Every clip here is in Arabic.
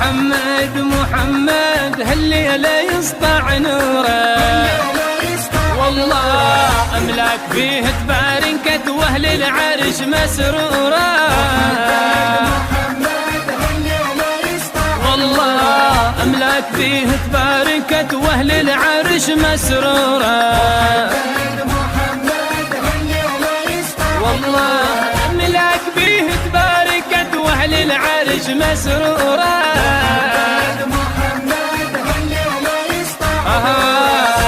محمد محمد هالليلة يسطع نوره، والله أملاك فيه تباركت وأهل العرش مسرورة، والله أملاك فيه تباركت وأهل العرش مسرورة، والله أملاك فيه تباركت وأهل العرش مسرورة،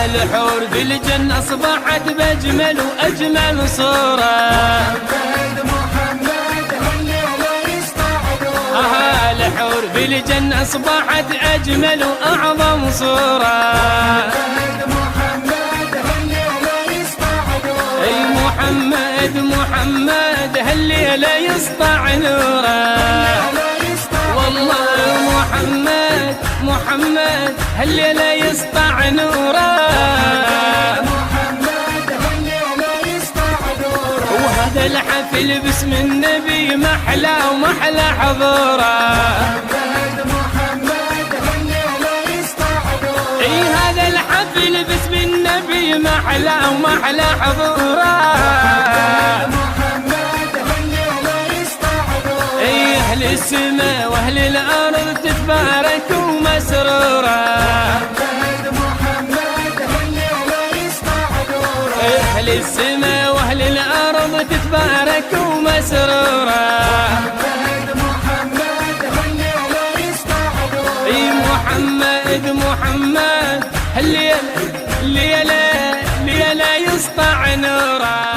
الحور بالجنة أصبحت بأجمل وأجمل صورة، الحور بالجنة أصبحت أجمل وأعظم صورة، أي محمد محمد هالليلة يسطع نوره، والله محمد محمد هالليلة يسطع نوره، وهذا الحفل باسم النبي محلى ومحلى حضوره، اي هذا الحفل باسم النبي محلى ومحلى حضوره، اي اهل السماء واهل الارض تتبارك ومسروره، اهل السماء واهل الارض تتبارك ومسروره، اي محمد محمد هالليلة يسطع نوره.